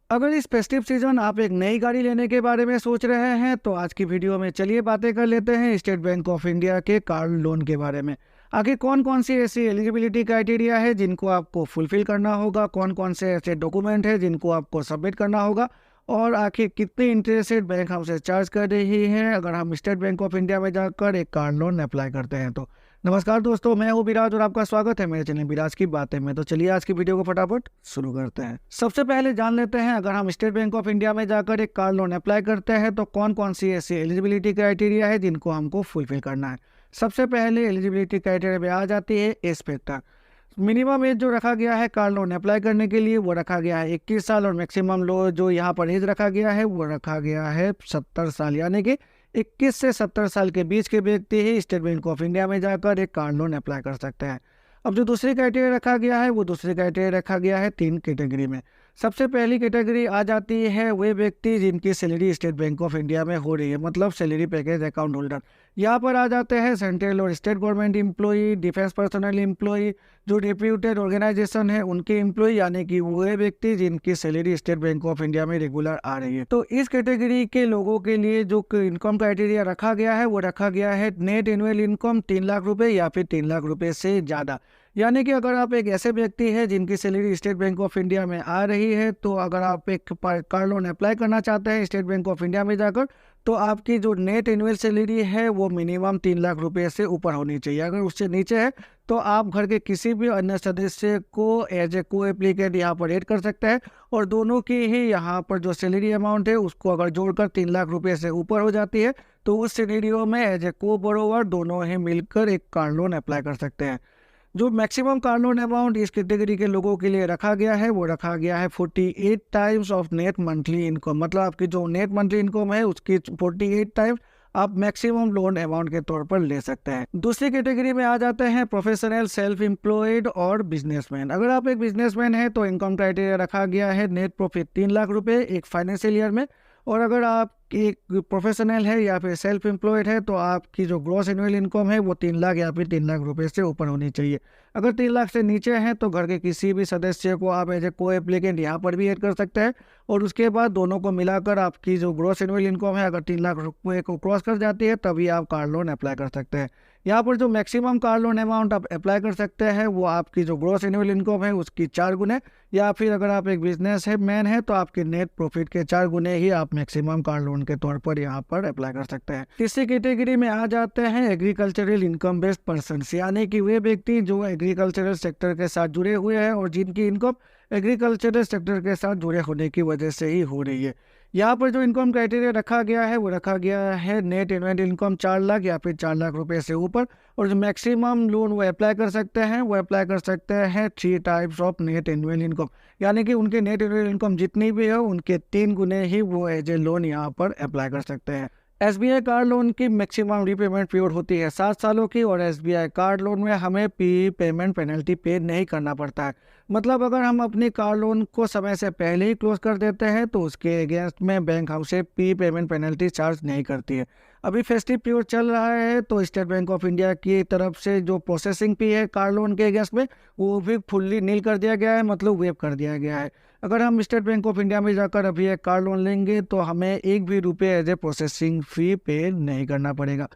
अगर इस festive season आप एक नई गाड़ी लेने के बारे में सोच रहे हैं तो आज की वीडियो में चलिए बातें कर लेते हैं स्टेट बैंक ऑफ इंडिया के कार लोन के बारे में। आखिर कौन कौन सी ऐसी एलिजिबिलिटी क्राइटेरिया है जिनको आपको फुलफिल करना होगा, कौन कौन से ऐसे डॉक्यूमेंट है जिनको आपको सबमिट करना होगा, और आखिर कितनी इंटरेस्ट रेट बैंक हमसे चार्ज कर रही है अगर हम स्टेट बैंक ऑफ इंडिया में जाकर एक कार लोन अप्लाई करते हैं तो। नमस्कार दोस्तों, मैं हूं विराज और आपका स्वागत है मेरे चैनल विराज की बातें में। तो चलिए आज की वीडियो को फटाफट शुरू करते हैं। सबसे पहले जान लेते हैं अगर हम स्टेट बैंक ऑफ इंडिया में जाकर एक कार लोन अप्लाई करते हैं तो कौन कौन सी ऐसी एलिजिबिलिटी क्राइटेरिया है जिनको हमको फुलफिल करना है। सबसे पहले एलिजिबिलिटी क्राइटेरिया में आ जाती है एज फैक्टर। मिनिमम एज जो रखा गया है कार लोन अप्लाई करने के लिए वो रखा गया है 21 साल और मैक्सिमम लो जो यहाँ पर एज रखा गया है वो रखा गया है 70 साल, यानी कि 21 से 70 साल के बीच के व्यक्ति ही स्टेट बैंक ऑफ इंडिया में जाकर एक कार लोन अप्लाई कर सकते हैं। अब जो दूसरी क्राइटेरिया रखा गया है वो दूसरी क्राइटेरिया रखा गया है 3 कैटेगरी में। सबसे पहली कैटेगरी आ जाती है वे व्यक्ति जिनकी salary state bank of India में हो रही है, मतलब सैलरी पैकेज अकाउंट होल्डर। यहाँ पर आ जाते हैं सेंट्रल और state government employee, defence personnel employee, जो रेप्यूटेड ऑर्गेनाइजेशन है उनके एम्प्लॉई, यानी कि वे व्यक्ति जिनकी salary state bank of India में रेगुलर आ रही है। तो इस कैटेगरी के लोगों के लिए जो इनकम क्राइटेरिया रखा गया है वो रखा गया है नेट एनुअल इनकम 3 लाख रुपए या फिर 3 लाख रुपए से ज़्यादा। यानी कि अगर आप एक ऐसे व्यक्ति हैं जिनकी salary state bank of India में आ रही है तो अगर आप एक कार लोन अप्लाई करना चाहते हैं स्टेट बैंक ऑफ इंडिया में जाकर तो आपकी जो नेट एनुअल सैलरी है वो मिनिमम 3 लाख रुपए से ऊपर होनी चाहिए। अगर उससे नीचे है तो आप घर के किसी भी अन्य सदस्य को एज ए को एप्लीकेंट यहाँ पर ऐड कर सकते हैं और दोनों की ही यहाँ पर जो सैलरी अमाउंट है उसको अगर जोड़कर 3 लाख रुपए से ऊपर हो जाती है तो उस सिनेरियो में एज ए को बोरोवर दोनों ही मिलकर एक कार लोन अप्लाई कर सकते हैं। जो मैक्सिमम कार लोन अमाउंट इस कैटेगरी के लोगों के लिए रखा गया है वो रखा गया है 48 times of net monthly income, मतलब आपकी जो नेट मंथली इनकम है उसकी 48 टाइम्स आप मैक्सिमम लोन अमाउंट के तौर पर ले सकते हैं। दूसरी कैटेगरी में आ जाते हैं प्रोफेशनल, सेल्फ एम्प्लॉयड और बिजनेसमैन। अगर आप एक बिजनेसमैन हैं तो इनकम क्राइटेरिया रखा गया है नेट प्रॉफिट 3 लाख रुपए एक फाइनेंशियल ईयर में, और अगर आप एक प्रोफेशनल है या फिर सेल्फ एम्प्लॉयड है तो आपकी जो ग्रॉस एनुअल इनकम है वो 3 लाख या फिर 3 लाख रुपए से ऊपर होनी चाहिए। अगर 3 लाख से नीचे हैं तो घर के किसी भी सदस्य को आप एज ए को एप्लीकेंट यहाँ पर भी ऐड कर सकते हैं और उसके बाद दोनों को मिलाकर आपकी जो ग्रॉस एनुअल इनकम है अगर 3 लाख रुपए को क्रॉस कर जाती है तभी आप कार लोन अप्लाई कर सकते हैं। यहाँ पर जो मैक्सिमम कार लोन अमाउंट आप अप्लाई कर सकते हैं वो आपकी जो ग्रॉस एनुअल इनकम है उसकी 4 गुने, या फिर अगर आप एक बिजनेस है मैन है तो आपके नेट प्रॉफिट के 4 गुने ही आप मैक्सिमम कार लोन के तौर पर यहाँ पर अप्लाई कर सकते हैं। तीसरी कैटेगरी में आ जाते हैं एग्रीकल्चरल इनकम बेस्ड पर्सन, यानी कि वे व्यक्ति जो एग्रीकल्चरल सेक्टर के साथ जुड़े हुए हैं और जिनकी इनकम एग्रीकल्चरल सेक्टर के साथ जुड़े होने की वजह से ही हो रही है। यहाँ पर जो इनकम क्राइटेरिया रखा गया है वो रखा गया है नेट एनुअल इनकम 4 लाख या फिर 4 लाख रुपए से ऊपर, और जो मैक्सिमम लोन वो अप्लाई कर सकते हैं वो अप्लाई कर सकते हैं 3 types of net annual income, यानी कि उनके नेट एनुअल इनकम जितनी भी है उनके 3 गुने ही वो एज ए लोन यहाँ पर अप्लाई कर सकते हैं। SBI कार लोन की मैक्सिमम रीपेमेंट पीरियड होती है 7 सालों की और SBI कार लोन में हमें पेमेंट पेनल्टी पे नहीं करना पड़ता है। मतलब अगर हम अपनी कार लोन को समय से पहले ही क्लोज कर देते हैं तो उसके अगेंस्ट में बैंक हमसे पेमेंट पेनल्टी चार्ज नहीं करती है। अभी फेस्टिव पीरियड चल रहा है तो स्टेट बैंक ऑफ इंडिया की तरफ से जो प्रोसेसिंग फी है कार लोन के अगेंस्ट में वो भी फुल्ली नील कर दिया गया है, मतलब वेव कर दिया गया है। अगर हम स्टेट बैंक ऑफ इंडिया में जाकर अभी एक कार लोन लेंगे तो हमें एक भी रुपये एज ए प्रोसेसिंग फ़ी पे नहीं करना पड़ेगा।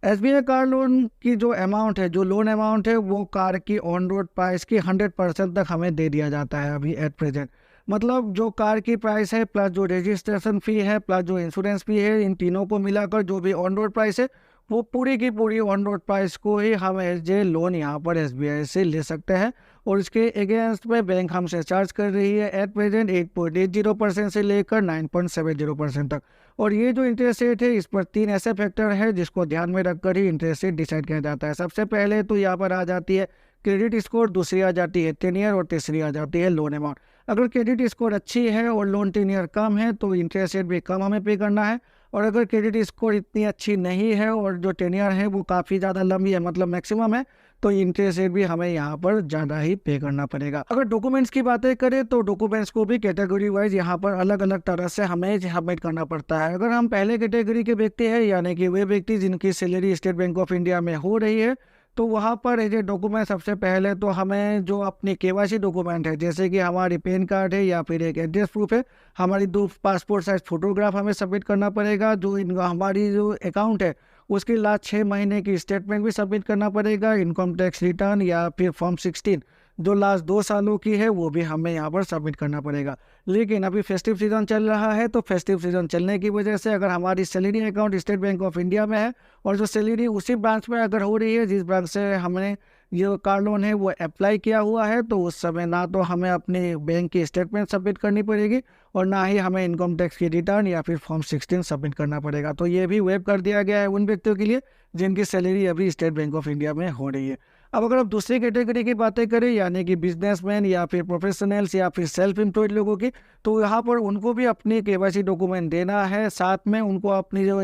SBI कार लोन की जो अमाउंट है, जो लोन अमाउंट है वो कार की ऑन रोड प्राइस की 100% तक हमें दे दिया जाता है अभी एट प्रेजेंट। मतलब जो कार की प्राइस है प्लस जो रजिस्ट्रेशन फ़ी है प्लस जो इंश्योरेंस फ़ी है, इन तीनों को मिलाकर जो भी ऑन रोड प्राइस है वो पूरी की पूरी ऑन रोड प्राइस को ही हम एज ए लोन यहाँ पर SBI से ले सकते हैं, और इसके अगेंस्ट में बैंक हमसे चार्ज कर रही है एट प्रेजेंट 8.80% से लेकर 9.70% तक। और ये जो इंटरेस्ट रेट है इस पर 3 ऐसे फैक्टर है जिसको ध्यान में रखकर ही इंटरेस्ट रेट डिसाइड किया जाता है। सबसे पहले तो यहाँ पर आ जाती है क्रेडिट स्कोर, दूसरी आ जाती है टेन्योर और तीसरी आ जाती है लोन अमाउंट। अगर क्रेडिट स्कोर अच्छी है और लोन टेन्योर कम है तो इंटरेस्ट रेट भी कम हमें पे करना है, और अगर क्रेडिट स्कोर इतनी अच्छी नहीं है और जो टेन्योर है वो काफ़ी ज़्यादा लंबी है, मतलब मैक्सिमम है, तो इंटरेस्ट रेट भी हमें यहाँ पर ज़्यादा ही पे करना पड़ेगा। अगर डॉक्यूमेंट्स की बातें करें तो डॉक्यूमेंट्स को भी कैटेगरी वाइज यहाँ पर अलग अलग तरह से हमें सबमिट करना पड़ता है। अगर हम पहले कैटेगरी के व्यक्ति हैं, यानी कि वे व्यक्ति जिनकी salary state bank of India में हो रही है, तो वहाँ पर एज ए डॉक्यूमेंट सबसे पहले तो हमें जो अपनी केवाईसी डॉक्यूमेंट है, जैसे कि हमारी पैन कार्ड है या फिर एक एड्रेस प्रूफ है, हमारी 2 पासपोर्ट साइज फोटोग्राफ हमें सबमिट करना पड़ेगा। जो हमारी जो अकाउंट है उसकी लास्ट 6 महीने की स्टेटमेंट भी सबमिट करना पड़ेगा। इनकम टैक्स रिटर्न या फिर फॉर्म 16 जो लास्ट 2 सालों की है वो भी हमें यहाँ पर सबमिट करना पड़ेगा। लेकिन अभी फेस्टिव सीजन चल रहा है, तो फेस्टिव सीजन चलने की वजह से अगर हमारी salary account state bank of India में है और जो सैलरी उसी ब्रांच में अगर हो रही है जिस ब्रांच से हमने जो कार लोन है वो अप्लाई किया हुआ है, तो उस समय ना तो हमें अपने बैंक की स्टेटमेंट सबमिट करनी पड़ेगी और ना ही हमें इनकम टैक्स की रिटर्न या फिर फॉर्म 16 सबमिट करना पड़ेगा। तो ये भी वेब कर दिया गया है उन व्यक्तियों के लिए जिनकी सैलरी अभी स्टेट बैंक ऑफ इंडिया में हो रही है। अब अगर आप दूसरी कैटेगरी की बातें करें, यानी कि बिजनेसमैन या फिर प्रोफेशनल्स या फिर सेल्फ एम्प्लॉयड लोगों की, तो यहाँ पर उनको भी अपनी केवाईसी डॉक्यूमेंट देना है। साथ में उनको अपनी जो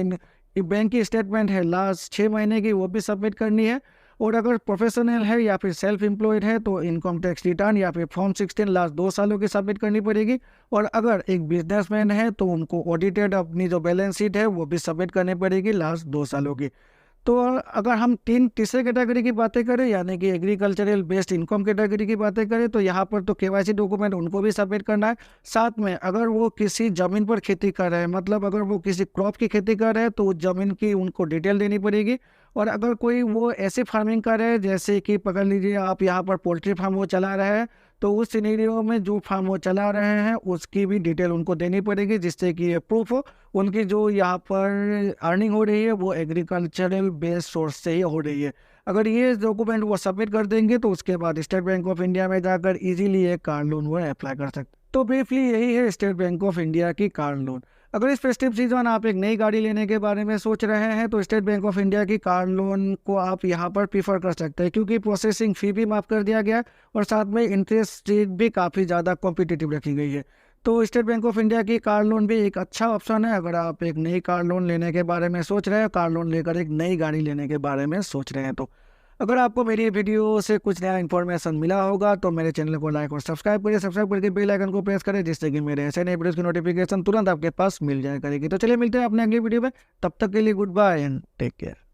बैंक की स्टेटमेंट है लास्ट 6 महीने की वो भी सबमिट करनी है। और अगर प्रोफेशनल है या फिर सेल्फ एम्प्लॉयड है तो इनकम टैक्स रिटर्न या फिर फॉर्म 16 लास्ट 2 सालों की सबमिट करनी पड़ेगी। और अगर एक बिजनेसमैन है तो उनको ऑडिटेड अपनी जो बैलेंस शीट है वो भी सबमिट करनी पड़ेगी लास्ट 2 सालों की। तो अगर हम तीसरे कैटेगरी की बातें करें, यानी कि एग्रीकल्चरल बेस्ड इनकम कैटेगरी की बातें करें, तो यहाँ पर तो केवाईसी डॉक्यूमेंट उनको भी सबमिट करना है। साथ में अगर वो किसी ज़मीन पर खेती कर रहे हैं, मतलब अगर वो किसी क्रॉप की खेती कर रहे हैं तो उस ज़मीन की उनको डिटेल देनी पड़ेगी। और अगर कोई वो ऐसी फार्मिंग कर रहे हैं, जैसे कि पकड़ लीजिए आप यहाँ पर पोल्ट्री फार्म वो चला रहे हैं, तो उस सिनेरियो में जो फार्म वो चला रहे हैं उसकी भी डिटेल उनको देनी पड़ेगी, जिससे कि ये प्रूफ हो उनकी जो यहाँ पर अर्निंग हो रही है वो एग्रीकल्चरल बेस्ड सोर्स से ही हो रही है। अगर ये डॉक्यूमेंट वो सबमिट कर देंगे तो उसके बाद स्टेट बैंक ऑफ इंडिया में जाकर इजीली एक कार लोन वो अप्लाई कर सकते। तो ब्रीफली यही है स्टेट बैंक ऑफ इंडिया की कार लोन। अगर इस फेस्टिव सीजन आप एक नई गाड़ी लेने के बारे में सोच रहे हैं तो स्टेट बैंक ऑफ इंडिया की कार लोन को आप यहाँ पर प्रीफर कर सकते हैं, क्योंकि प्रोसेसिंग फ़ी भी माफ़ कर दिया गया है और साथ में इंटरेस्ट रेट भी काफ़ी ज़्यादा कॉम्पिटिटिव रखी गई है। तो स्टेट बैंक ऑफ इंडिया की कार लोन भी एक अच्छा ऑप्शन है अगर आप एक नई कार लोन लेने के बारे में सोच रहे हैं, कार लोन लेकर एक नई गाड़ी लेने के बारे में सोच रहे हैं। तो अगर आपको मेरी वीडियो से कुछ नया इन्फॉर्मेशन मिला होगा तो मेरे चैनल को लाइक और सब्सक्राइब करिए। सब्सक्राइब करके बेल आइकन को प्रेस करें, जिससे कि मेरे ऐसे नए वीडियोस की नोटिफिकेशन तुरंत आपके पास मिल जाया करेगी। तो चलिए मिलते हैं अपने अगली वीडियो में, तब तक के लिए goodbye and take care.